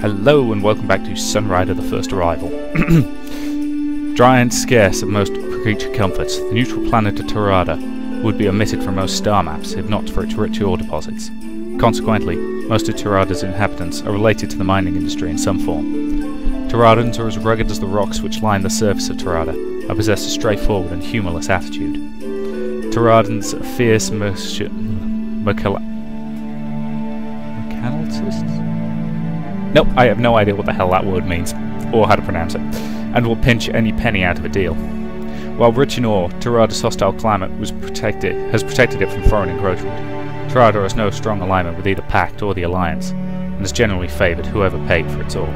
Hello and welcome back to Sunrider, the First Arrival. Dry and scarce of most creature comforts, the neutral planet of Tarada would be omitted from most star maps, if not for its rich ore deposits. Consequently, most of Tarada's inhabitants are related to the mining industry in some form. Taradans are as rugged as the rocks which line the surface of Tarada, and possess a straightforward and humorless attitude. Taradans are fierce mechanicists? Nope, I have no idea what the hell that word means, or how to pronounce it, and will pinch any penny out of a deal. While rich in ore, Tarada's hostile climate has protected it from foreign encroachment. Tarada has no strong alignment with either Pact or the Alliance, and has generally favoured whoever paid for its ore.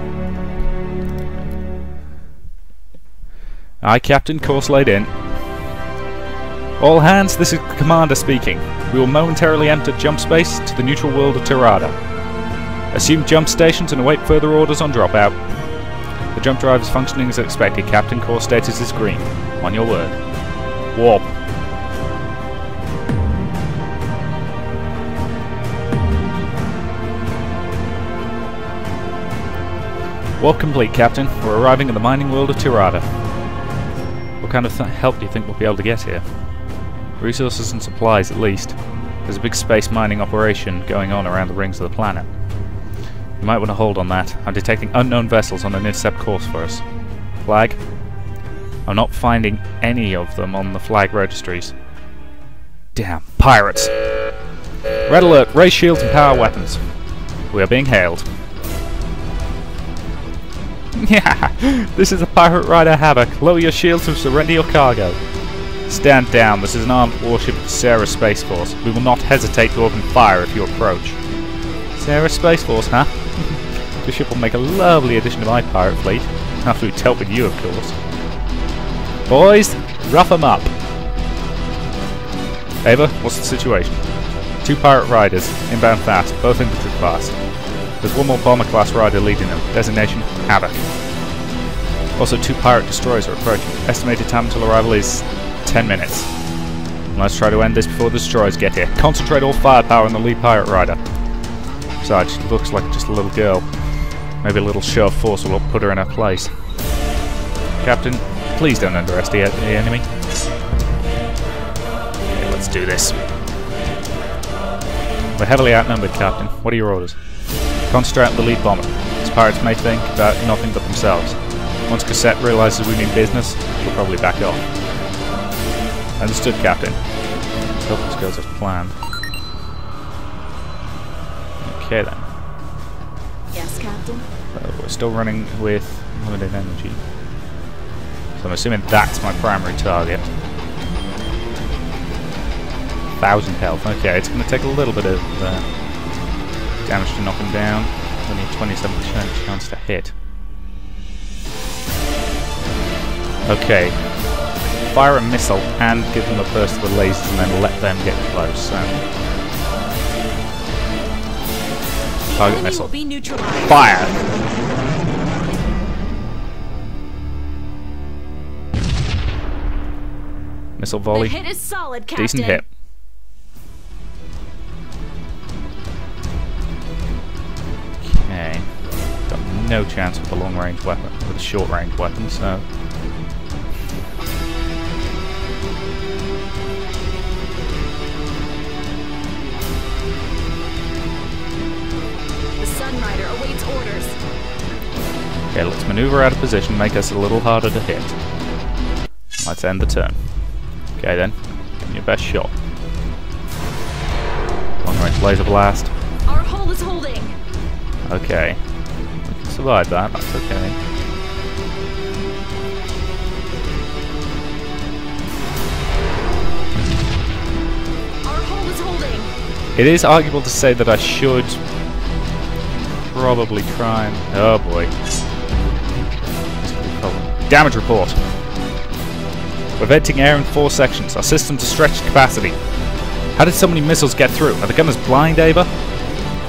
Aye, Captain, course laid in. All hands, this is the Commander speaking. We will momentarily enter jump space to the neutral world of Tarada. Assume jump stations and await further orders on dropout. The jump drive is functioning as expected. Captain, course status is green. On your word. Warp. Warp complete, Captain. We're arriving at the mining world of Tarada. What kind of help do you think we'll be able to get here? Resources and supplies, at least. There's a big space mining operation going on around the rings of the planet. You might want to hold on that. I'm detecting unknown vessels on an intercept course for us. Flag? I'm not finding any of them on the flag registries. Damn, pirates! Red alert, raise shields and power weapons. We are being hailed. Yeah, this is a pirate Ryder Havoc. Lower your shields and surrender your cargo. Stand down, this is an armed warship of Sarah Space Force. We will not hesitate to open fire if you approach. Sarah Space Force, huh? This ship will make a lovely addition to my pirate fleet. After we dealt with you, of course. Boys, rough 'em up. Ava, what's the situation? 2 pirate riders, inbound fast, both infantry class. There's 1 more bomber class rider leading them. Designation, Havoc. Also 2 pirate destroyers are approaching. Estimated time until arrival is 10 minutes. Let's try to end this before the destroyers get here. Concentrate all firepower on the lead pirate rider. Besides, she looks like just a little girl. Maybe a little show of force will put her in her place. Captain, please don't underestimate the enemy. Okay, let's do this. We're heavily outnumbered, Captain. What are your orders? Concentrate on the lead bomber. These pirates may think about nothing but themselves. Once Cassette realises we mean business, he'll probably back off. Understood, Captain. Let's hope this goes as planned. Okay then. Yes, Captain. We're still running with limited energy. So I'm assuming that's my primary target. 1000 health. Okay, it's going to take a little bit of damage to knock him down. Only a 27% chance to hit. Okay. Fire a missile and give them a burst of the lasers and then let them get close. So. Target missile. Fire! Missile volley. The hit is solid, Captain. Decent hit. Okay. Got no chance with a long range weapon, with a short range weapon, so. Sunrider awaits orders. Okay, let's maneuver out of position, make us a little harder to hit. Let's end the turn. Okay then, give me your best shot. Long range laser blast. Our hull is holding. Okay. We can survive that, that's okay. Our hull is holding. It is arguable to say that I should probably try and... Oh boy. Damage report. We're venting air in 4 sections. Our systems are stretched to capacity. How did so many missiles get through? Are the gunners blind, Ava?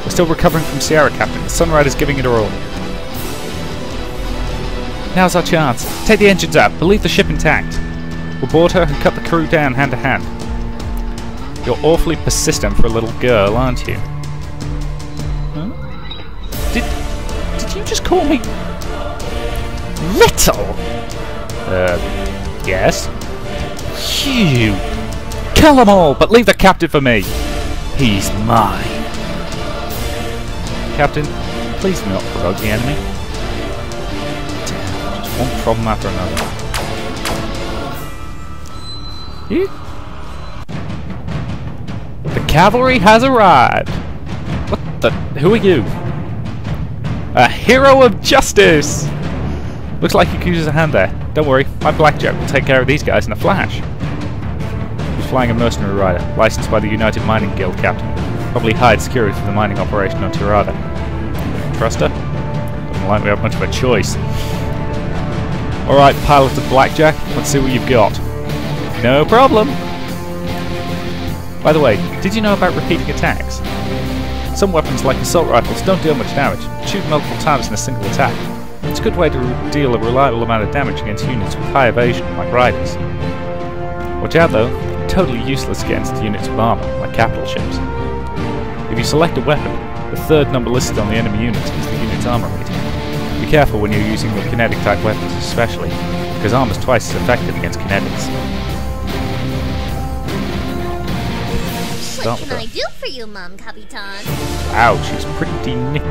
We're still recovering from Sierra, Captain. The Sunrider's giving it her all. Now's our chance. Take the engines out, but leave the ship intact. We'll board her and cut the crew down hand to hand. You're awfully persistent for a little girl, aren't you? Huh? Did Did you just call me little? Yes. You kill them all, but leave the captain for me. He's mine. Captain, please do not provoke the enemy. Damn, just one problem after another. You? The cavalry has arrived. What the? Who are you? A hero of justice! Looks like you could use a hand there. Don't worry, my blackjack will take care of these guys in a flash. He's flying a mercenary rider, licensed by the United Mining Guild captain. Probably hired security for the mining operation on Tirada. Trust her? Doesn't like we have much of a choice. Alright, pilot of blackjack, let's see what you've got. No problem! By the way, did you know about repeating attacks? Some weapons like assault rifles don't deal much damage, shoot multiple times in a single attack. It's a good way to deal a reliable amount of damage against units with high evasion, like Riders. Watch out though, they're totally useless against units with armor, like capital ships. If you select a weapon, the third number listed on the enemy unit is the unit's armor rating. Be careful when you're using the kinetic type weapons especially, because armor's twice as effective against kinetics. What can I do for you, Mom Capitan? Wow, she's pretty nippy.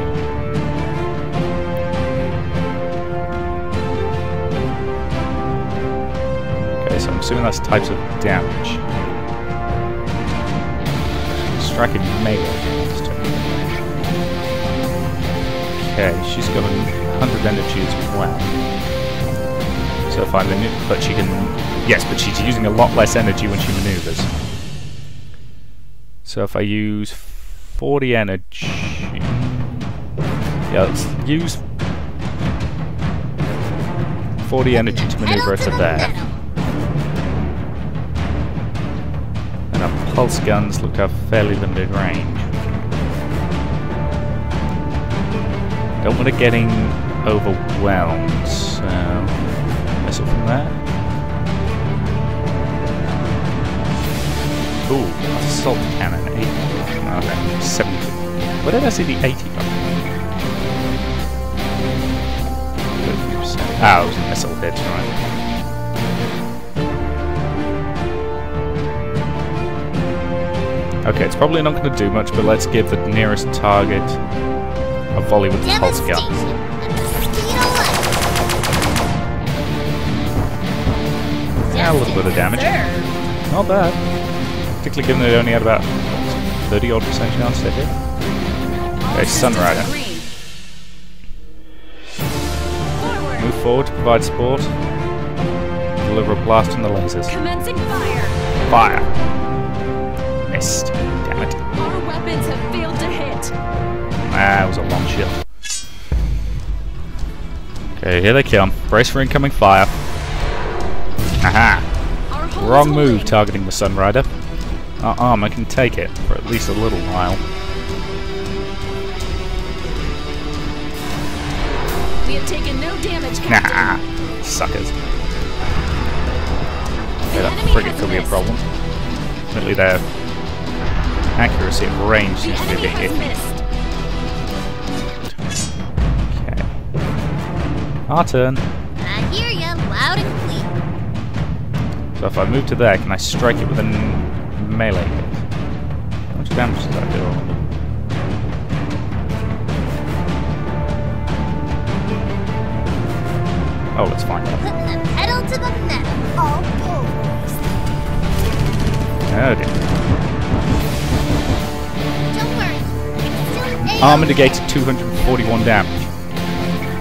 Okay, so I'm assuming that's types of damage. Striking melee this turn. Okay, she's got 100 energy as well. So if I maneuver, but she can, yes, but she's using a lot less energy when she maneuvers. So if I use 40 energy, yeah, let's use 40 energy to maneuver her to there. And our pulse guns look to have fairly limited range. Don't want it getting overwhelmed, so missile from there. Ooh, assault cannon, 80. Okay, 70. Where did I see the 80 from? 30%. Ah, it was a missile hit, right. Okay, it's probably not going to do much, but let's give the nearest target a volley with the pulse gun. Yeah, a little bit of damage. Not bad. Particularly given they only had about 30-odd% chance to hit. Okay, Sunrider. Move forward to provide support. Deliver a blast from the lasers. Commencing fire. Fire. Missed. Damn it. Our weapons have failed to hit. Ah, it was a long shot. Okay, here they come. Brace for incoming fire. Aha! Wrong move targeting the Sunrider. Our armor can take it for at least a little while. We have taken no damage, Captain. Nah, suckers. Okay, that frigate could be a problem. Admittedly, their accuracy and range seems to be a bit iffy. Okay. Our turn. I hear ya, loud and clear. So if I move to there, can I strike it with a melee hit? How much damage does that do? Oh, let's find out. Putting the pedal to the metal. All pulverized. Oh dear. Don't worry. It's still Armor negated 241 damage.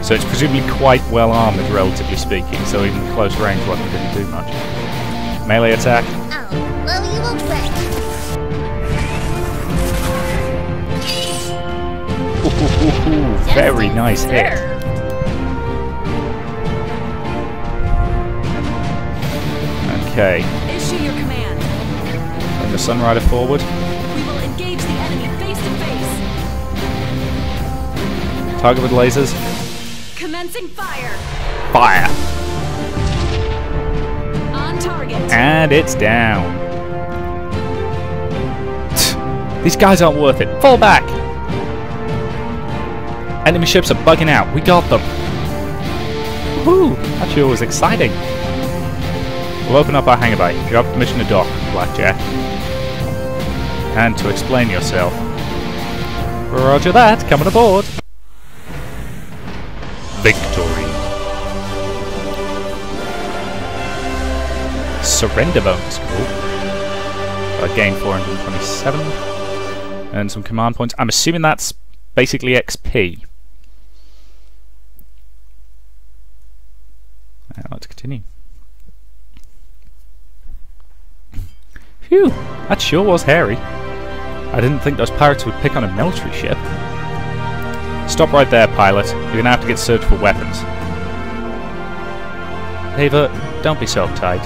So it's presumably quite well armoured, relatively speaking, so even the close range weapon didn't do much. Melee attack. I'll blow you away. Ooh, very nice hit. Okay. Issue your command. Bring the Sunrider forward. We will engage the enemy face to face. Target with lasers. Commencing fire. Fire. On target. And it's down. These guys aren't worth it. Fall back. Enemy ships are bugging out. We got them. Woohoo! That sure was exciting. We'll open up our hangar bay. You have permission to dock, Blackjack. And to explain yourself. Roger that. Coming aboard. Victory. Surrender bonus. Cool. I gained 427. And some command points. I'm assuming that's basically XP. Now let's continue. Phew, that sure was hairy. I didn't think those pirates would pick on a military ship. Stop right there, pilot. You're gonna have to get searched for weapons. Ava, don't be so uptight.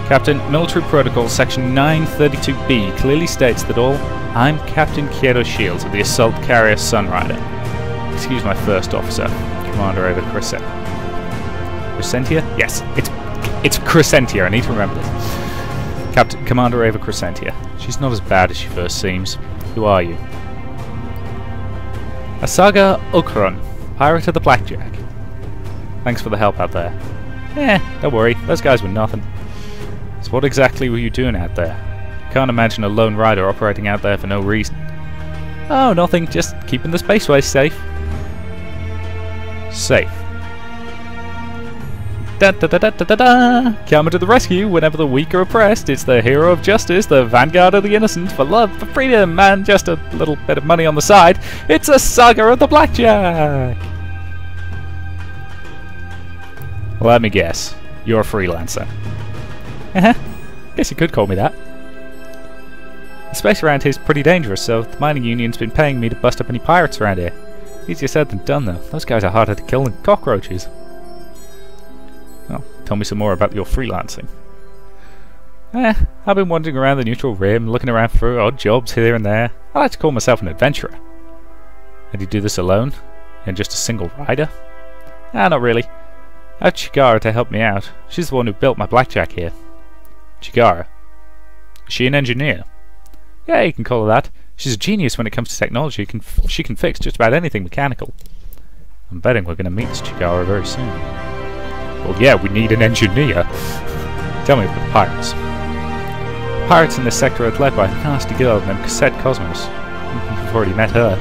Captain, Military Protocol Section 932B clearly states that I'm Captain Kieto Shields of the assault carrier Sunrider. Excuse my first officer, Commander Ava Crescentia. Crescentia? Yes, it's Crescentia, I need to remember this. Captain Commander Ava Crescentia. She's not as bad as she first seems. Who are you? Asaga Okron, Pirate of the Blackjack. Thanks for the help out there. Don't worry, those guys were nothing. So what exactly were you doing out there? Can't imagine a lone rider operating out there for no reason. Oh, nothing, just keeping the spaceway safe. Safe. Da da da da da da da! Coming to the rescue whenever the weak are oppressed. It's the hero of justice, the vanguard of the innocent, for love, for freedom, and just a little bit of money on the side. It's a Saga of the Blackjack! Let me guess. You're a freelancer. Guess you could call me that. The space around here is pretty dangerous, so the mining union's been paying me to bust up any pirates around here. Easier said than done, though. Those guys are harder to kill than cockroaches. Well, tell me some more about your freelancing. I've been wandering around the neutral rim, looking around for odd jobs here and there. I like to call myself an adventurer. And you do this alone? In just a single rider? Not really. I have Chigara to help me out. She's the one who built my blackjack here. Chigara? Is she an engineer? Yeah, you can call her that. She's a genius when it comes to technology. She can fix just about anything mechanical. I'm betting we're going to meet this Chigara very soon. Well, yeah, we need an engineer. Tell me about the pirates. The pirates in this sector are led by a nasty girl named Cassette Cosmos. You've already met her.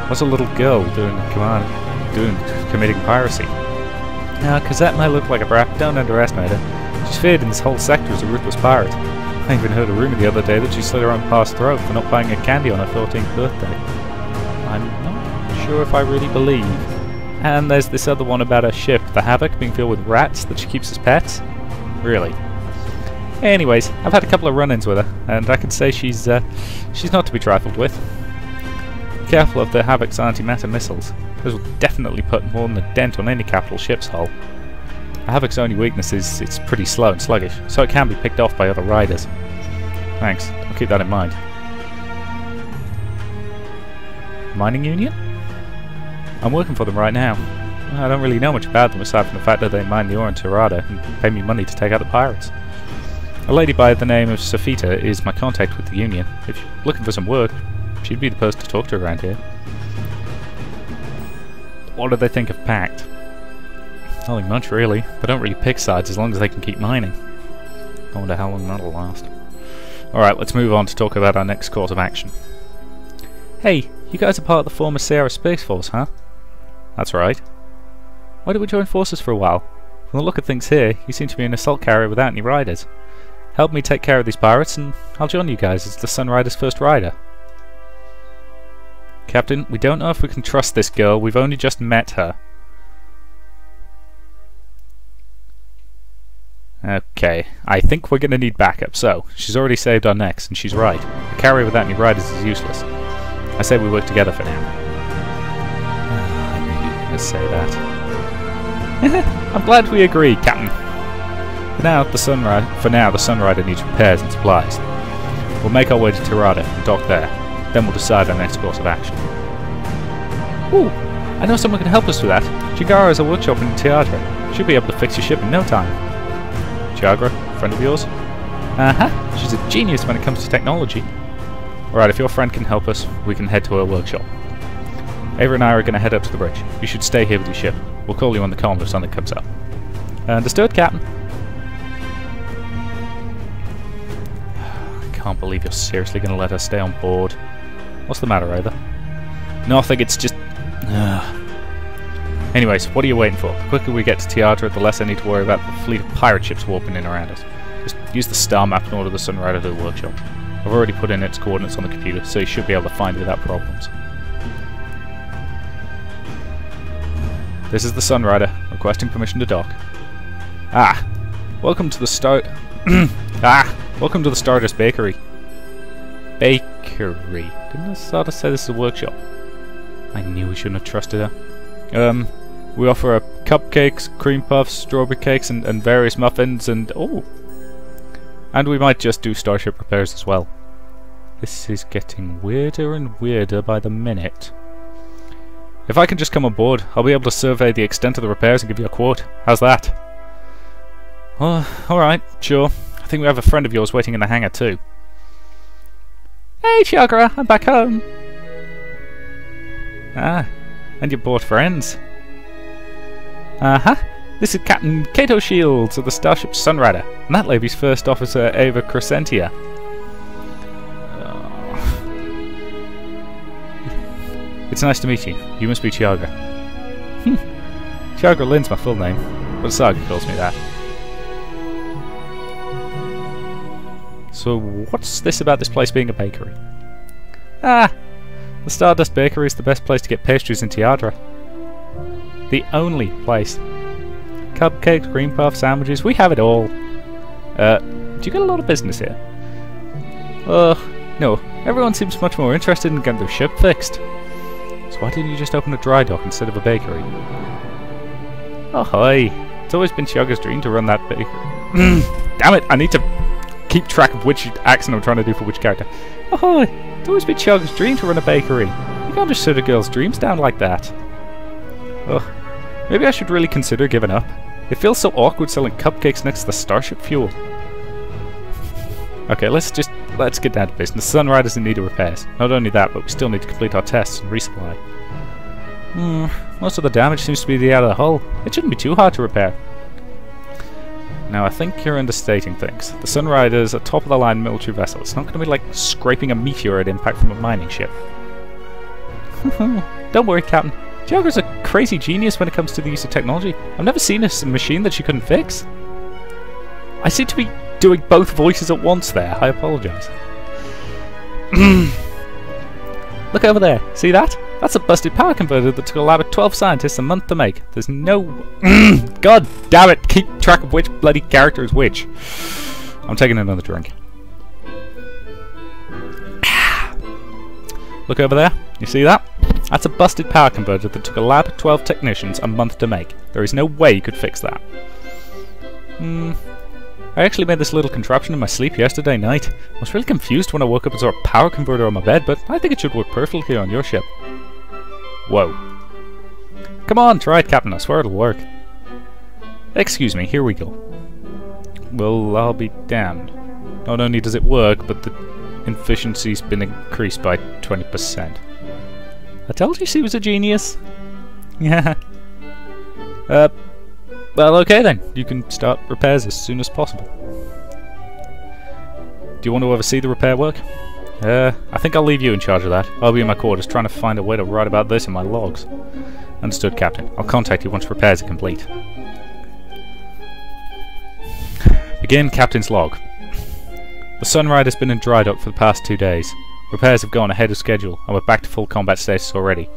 What's a little girl doing committing piracy? Cassette may look like a brat, don't underestimate her. She's feared in this whole sector as a ruthless pirate. I even heard a rumour the other day that she slit her own pa's throat for not buying a candy on her 14th birthday. I'm not sure if I really believe. And there's this other one about her ship, the Havoc, being filled with rats that she keeps as pets. Really. Anyways, I've had a couple of run-ins with her, and I can say she's not to be trifled with. Be careful of the Havoc's antimatter missiles. Those will definitely put more than a dent on any capital ship's hull. The Havoc's only weakness is it's pretty slow and sluggish, so it can be picked off by other riders. Thanks, I'll keep that in mind. Mining Union? I'm working for them right now. I don't really know much about them aside from the fact that they mine the ore in Tirada and pay me money to take out the pirates. A lady by the name of Safita is my contact with the Union. If you're looking for some work, she'd be the person to talk to around here. What do they think of Pact? Nothing much really. They don't really pick sides as long as they can keep mining. I wonder how long that'll last. Alright, let's move on to talk about our next course of action. Hey, you guys are part of the former Sierra Space Force, huh? That's right. Why did we join forces for a while? From the look of things here, you seem to be an assault carrier without any riders. Help me take care of these pirates and I'll join you guys as the Sunrider's first rider. Captain, we don't know if we can trust this girl. We've only just met her. Okay, I think we're going to need backup, so she's already saved our necks, and she's right. A carrier without any riders is useless. I say we work together for now. I knew you were going to say that. I'm glad we agree, Captain. For now, the Sunrider needs repairs and supplies. We'll make our way to Tirada and dock there. Then we'll decide our next course of action. Ooh, I know someone can help us with that. Chigara has a workshop in Tirada. She'll be able to fix your ship in no time. Chiagra, friend of yours? She's a genius when it comes to technology. Alright, if your friend can help us, we can head to her workshop. Ava and I are going to head up to the bridge. You should stay here with your ship. We'll call you when the column if something comes up. Understood, Captain. I can't believe you're seriously going to let us stay on board. What's the matter, Ryder? Nothing, it's just... Anyways, what are you waiting for? The quicker we get to Tiadra, the less I need to worry about the fleet of pirate ships warping in around us. Just use the star map and order the Sunrider to the workshop. I've already put in its coordinates on the computer, so you should be able to find it without problems. This is the Sunrider, requesting permission to dock. Welcome to the welcome to the Stardust Bakery. Bakery. Didn't I sort of say this is a workshop? I knew we shouldn't have trusted her. We offer cupcakes, cream puffs, strawberry cakes, and various muffins, and and we might just do starship repairs as well. This is getting weirder and weirder by the minute. If I can just come on board, I'll be able to survey the extent of the repairs and give you a quote. How's that? Alright, sure. I think we have a friend of yours waiting in the hangar too. Hey Chiagra, I'm back home. And you brought friends. This is Captain Kato Shields of the starship Sunrider, and that lady's First Officer Ava Crescentia. It's nice to meet you. You must be Chiagra. Chiagra Lynn's my full name, but Saga calls me that. So what's this about this place being a bakery? The Stardust Bakery is the best place to get pastries in Tiadra. The only place. Cupcakes, cream puffs, sandwiches, we have it all. Do you get a lot of business here? No. Everyone seems much more interested in getting their ship fixed. So why didn't you just open a dry dock instead of a bakery? Oh hi. It's always been Chiaga's dream to run that bakery. Damn it, I need to keep track of which accent I'm trying to do for which character. Oh hi. It's always been Chiaga's dream to run a bakery. You can't just shut a girl's dreams down like that. Maybe I should really consider giving up. It feels so awkward selling cupcakes next to the starship fuel. Okay, let's get down to business. The Sunrider's in need of repairs. Not only that, but we still need to complete our tests and resupply. Most of the damage seems to be the out of the hull. It shouldn't be too hard to repair. Now, I think you're understating things. The Sunrider's a top-of-the-line military vessel. It's not going to be like scraping a meteor at impact from a mining ship. Don't worry, Captain. Chiagra's a crazy genius when it comes to the use of technology. I've never seen a machine that she couldn't fix. I seem to be doing both voices at once there. I apologise. Look over there. See that? That's a busted power converter that took a lab of 12 scientists a month to make. There's no... God damn it! Keep track of which bloody character is which. I'm taking another drink. Look over there. You see that? That's a busted power converter that took a lab of 12 technicians a month to make. There is no way you could fix that. I actually made this little contraption in my sleep yesterday night. I was really confused when I woke up and saw a power converter on my bed, but I think it should work perfectly on your ship. Whoa. Come on, try it, Captain. I swear it'll work. Excuse me, here we go. Well, I'll be damned. Not only does it work, but the efficiency's been increased by 20%. I told you she was a genius. Yeah. Well, okay then. You can start repairs as soon as possible. Do you want to oversee the repair work? I think I'll leave you in charge of that. I'll be in my quarters trying to find a way to write about this in my logs. Understood, Captain. I'll contact you once repairs are complete. Begin Captain's log. The Sunrider's been in dry dock for the past 2 days. Repairs have gone ahead of schedule, and we're back to full combat status already.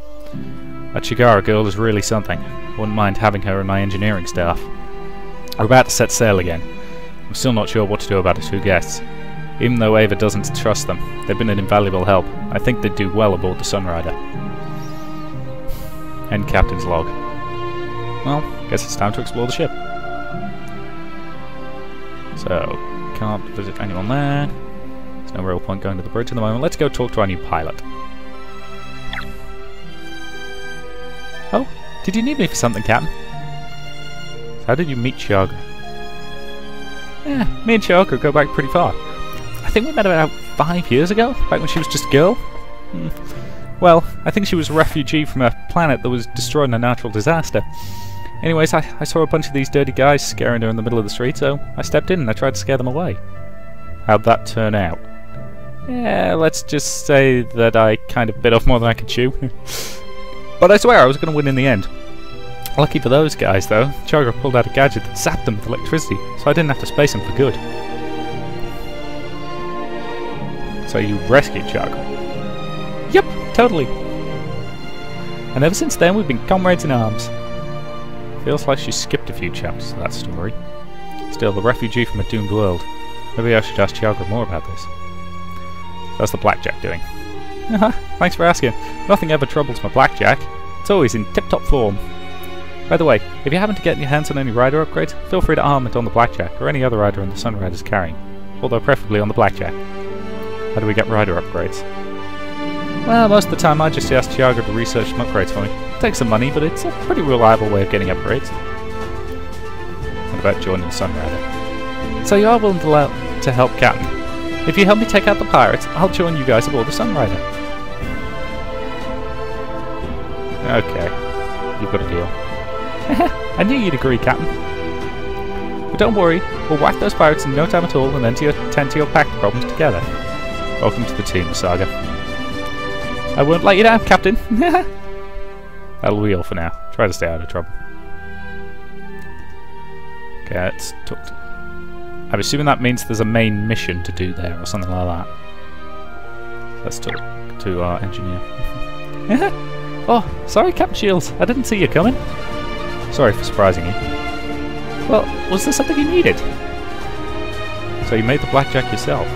That Chigara girl is really something. Wouldn't mind having her in my engineering staff. We're about to set sail again. I'm still not sure what to do about the 2 guests. Even though Ava doesn't trust them, they've been an invaluable help. I think they'd do well aboard the Sunrider. End Captain's log. Well, guess it's time to explore the ship. So, can't visit anyone there. There's no real point going to the bridge at the moment. Let's go talk to our new pilot. Oh, did you need me for something, Captain? So how did you meet Chiagra? Yeah, me and Chiagra go back pretty far. I think we met about 5 years ago, back when she was just a girl. Well, I think she was a refugee from a planet that was destroyed in a natural disaster. Anyways, I saw a bunch of these dirty guys scaring her in the middle of the street, so I stepped in and I tried to scare them away. How'd that turn out? Yeah, let's just say that I kind of bit off more than I could chew. But I swear I was going to win in the end. Lucky for those guys, though, Chagra pulled out a gadget that zapped them with electricity, so I didn't have to space them for good. So you rescued Chagra? Yep, totally. And ever since then we've been comrades in arms. Feels like she skipped a few chapters of that story. Still, the refugee from a doomed world. Maybe I should ask Chagra more about this. How's the blackjack doing? Thanks for asking. Nothing ever troubles my blackjack. It's always in tip-top form. By the way, if you happen to get your hands on any Ryder upgrades, feel free to arm it on the blackjack or any other Ryder in the Sunrider's carrying. Although preferably on the blackjack. How do we get Ryder upgrades? Well, most of the time I just ask Chagra to research some upgrades for me. It takes some money, but it's a pretty reliable way of getting upgrades. What about joining the Sunrider? So you are willing to help Captain. If you help me take out the pirates, I'll join you guys aboard the Sunrider. Okay, you've got a deal. I knew you'd agree, Captain. But don't worry, we'll whack those pirates in no time at all and then tend to your pact problems together. Welcome to the team, Saga. I won't let you down, Captain. That'll be all for now. Try to stay out of trouble. Okay, let's talk to... I'm assuming that means there's a main mission to do there, or something like that. Let's talk to our engineer. Oh, sorry, Captain Shields. I didn't see you coming. Sorry for surprising you. Well, was there something you needed? So you made the blackjack yourself?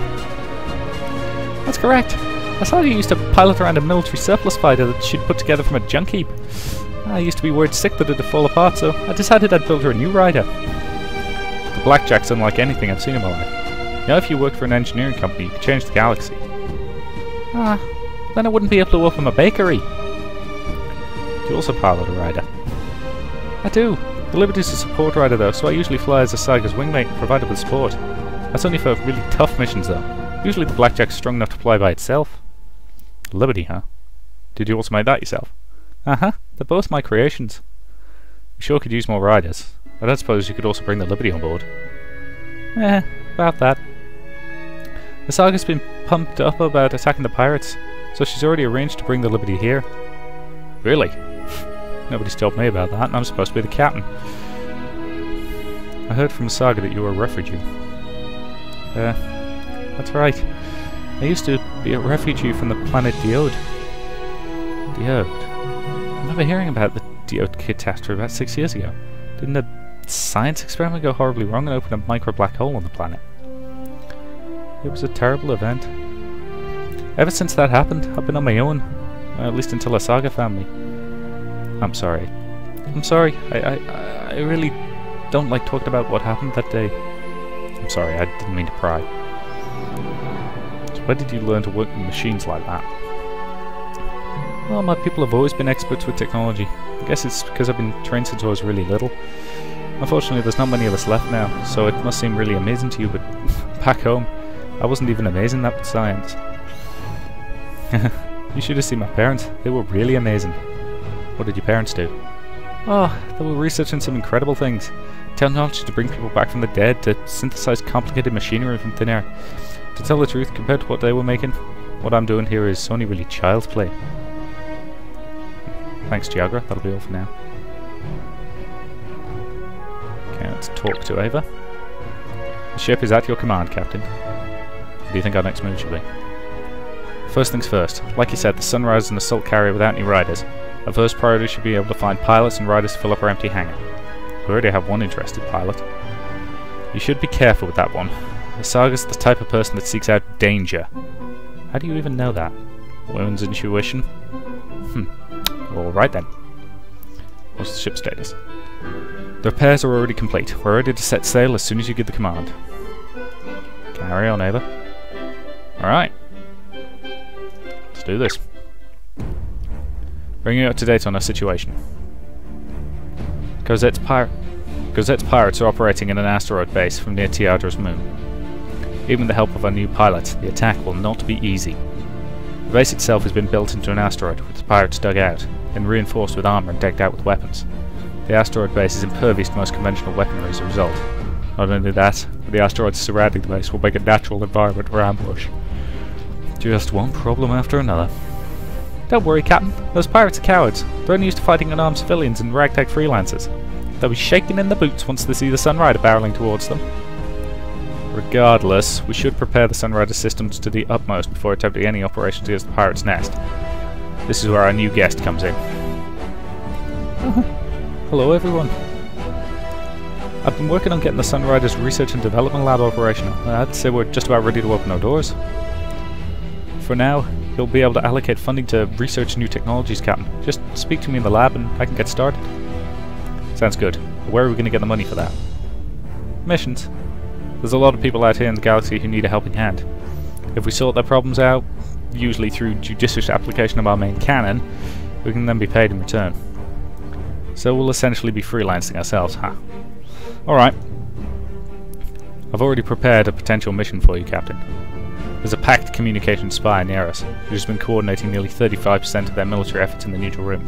That's correct. I saw you used to pilot around a military surplus fighter that she'd put together from a junk heap. I used to be worried sick that it'd fall apart, so I decided I'd build her a new Ryder. The blackjack's unlike anything I've seen in my life. You know, if you worked for an engineering company, you could change the galaxy. Ah, then I wouldn't be able to open a bakery. Do you also pilot a Ryder? I do. The Liberty's a support Ryder though, so I usually fly as a Saga's wingmate, provided with support. That's only for really tough missions though. Usually the blackjack's strong enough to fly by itself. Liberty, huh? Did you also make that yourself? Uh-huh. They're both my creations. We sure could use more Ryders. I don't suppose you could also bring the Liberty on board. About that. The Saga's been pumped up about attacking the pirates, so she's already arranged to bring the Liberty here. Really? Nobody's told me about that, and I'm supposed to be the captain. I heard from Saga that you were a refugee. That's right. I used to be a refugee from the planet Diode. Diode? I remember hearing about the Diode catastrophe about 6 years ago. Didn't a science experiment go horribly wrong and open a micro black hole on the planet? It was a terrible event. Ever since that happened, I've been on my own. At least until Saga found me. I'm sorry. I'm sorry. I really don't like talking about what happened that day. I'm sorry, I didn't mean to pry. So where did you learn to work with machines like that? Well, my people have always been experts with technology. I guess it's because I've been trained since I was really little. Unfortunately, there's not many of us left now, so it must seem really amazing to you, but back home, I wasn't even amazing that with science. You should have seen my parents. They were really amazing. What did your parents do? Oh, they were researching some incredible things. Technology to bring people back from the dead, to synthesize complicated machinery from thin air. To tell the truth, compared to what they were making, what I'm doing here is only really child's play. Thanks, Chagra. That'll be all for now. Okay, let's talk to Ava. The ship is at your command, Captain. What do you think our next move should be? First things first. Like you said, the Sunrider is an assault carrier without any Ryders. Our first priority should be able to find pilots and Ryders to fill up our empty hangar. We already have one interested pilot. You should be careful with that one. The Saga's the type of person that seeks out danger. How do you even know that? Women's intuition? Alright then. What's the ship status? The repairs are already complete. We're ready to set sail as soon as you give the command. Carry on, Ava. Alright. Let's do this. Bringing you up to date on our situation. Cosette's pirates are operating in an asteroid base from near Tiadra's moon. Even with the help of our new pilots, the attack will not be easy. The base itself has been built into an asteroid, with the pirates dug out, and reinforced with armour and decked out with weapons. The asteroid base is impervious to most conventional weaponry as a result. Not only that, but the asteroids surrounding the base will make a natural environment for ambush. Just one problem after another. Don't worry, Captain. Those pirates are cowards. They're only used to fighting unarmed civilians and ragtag freelancers. They'll be shaking in the boots once they see the Sunrider barreling towards them. Regardless, we should prepare the Sunrider systems to the utmost before attempting any operations against the pirate's nest. This is where our new guest comes in. Hello everyone. I've been working on getting the Sunrider's research and development lab operational. I'd say we're just about ready to open our doors. For now, you'll be able to allocate funding to research new technologies, Captain. Just speak to me in the lab and I can get started. Sounds good. Where are we going to get the money for that? Missions. There's a lot of people out here in the galaxy who need a helping hand. If we sort their problems out, usually through judicious application of our main cannon, we can then be paid in return. So we'll essentially be freelancing ourselves, huh? Alright. I've already prepared a potential mission for you, Captain. There's a packed communications spy near us, who has been coordinating nearly 35% of their military efforts in the neutral rim.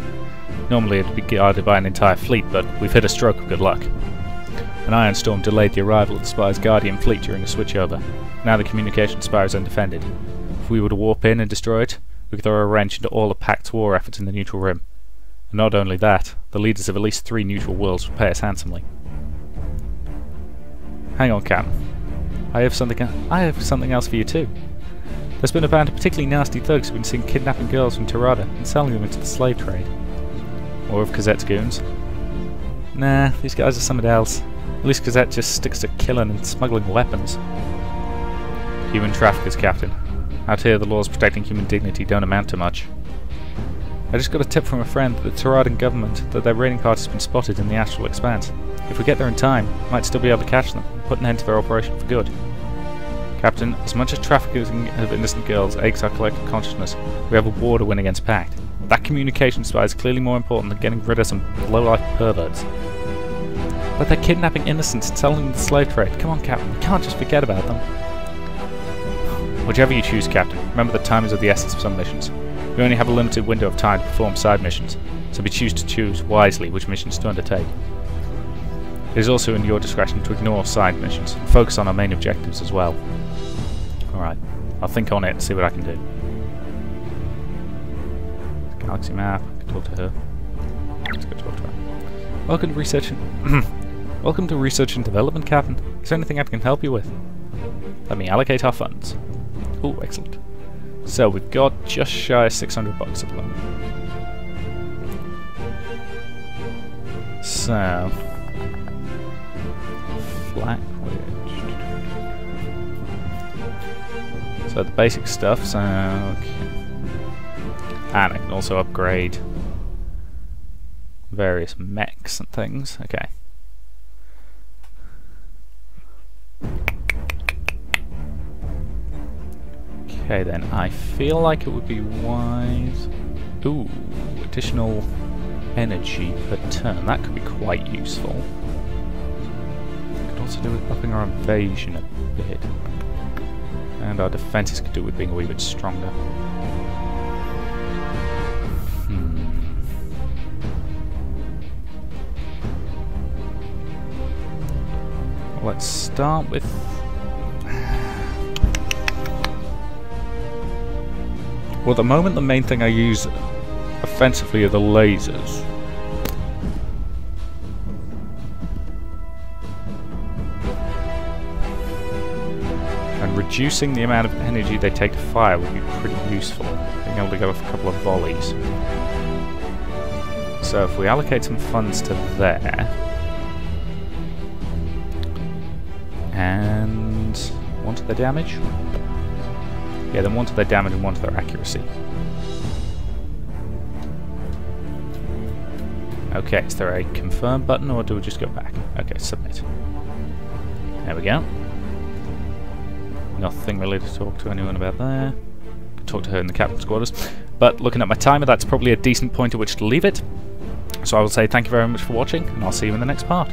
Normally it'd be guarded by an entire fleet, but we've hit a stroke of good luck. An iron storm delayed the arrival of the spy's Guardian fleet during a switchover. Now the communications spy is undefended. If we were to warp in and destroy it, we could throw a wrench into all the Pact's war efforts in the neutral rim. And not only that, the leaders of at least 3 neutral worlds would pay us handsomely. Hang on, Captain. I have something else for you too. There's been a band of particularly nasty thugs who've been seen kidnapping girls from Tirada and selling them into the slave trade. Or of Cosette's goons. Nah, these guys are something else. At least Cosette just sticks to killing and smuggling weapons. Human traffickers, Captain. Out here the laws protecting human dignity don't amount to much. I just got a tip from a friend that the Tiradan government that their raiding party has been spotted in the astral expanse. If we get there in time, we might still be able to catch them, put an end to their operation for good. Captain, as much as trafficking of innocent girls aches our collective consciousness, we have a war to win against Pact. That communication spy is clearly more important than getting rid of some low-life perverts. But they're kidnapping innocents and selling them to the slave trade. Come on, Captain, we can't just forget about them. Whichever you choose, Captain, remember the time is of the essence of some missions. We only have a limited window of time to perform side missions, so we choose wisely which missions to undertake. It is also in your discretion to ignore side missions and focus on our main objectives as well. Alright, I'll think on it and see what I can do. Galaxy map, I can talk to her. Let's go talk to her. Welcome to Research and Development, Captain. Is there anything I can help you with? Let me allocate our funds. Oh, excellent. So we've got just shy of $600 at the moment. So Flak Ridge. So the basic stuff, so okay. And I can also upgrade various mechs and things. Okay. Okay then, I feel like it would be wise... Ooh, additional energy per turn. That could be quite useful. Could also do with upping our evasion a bit. And our defences could do with being a wee bit stronger. Well, let's start with... Well, at the moment the main thing I use offensively are the lasers. And reducing the amount of energy they take to fire would be pretty useful, being able to get off a couple of volleys. So if we allocate some funds to there, and one to their damage? Yeah, then one to their damage and one to their accuracy. Okay, is there a confirm button or do we just go back? Okay, submit. There we go. Nothing really to talk to anyone about there. Could talk to her in the captain's quarters. But looking at my timer, that's probably a decent point at which to leave it. So I will say thank you very much for watching, and I'll see you in the next part.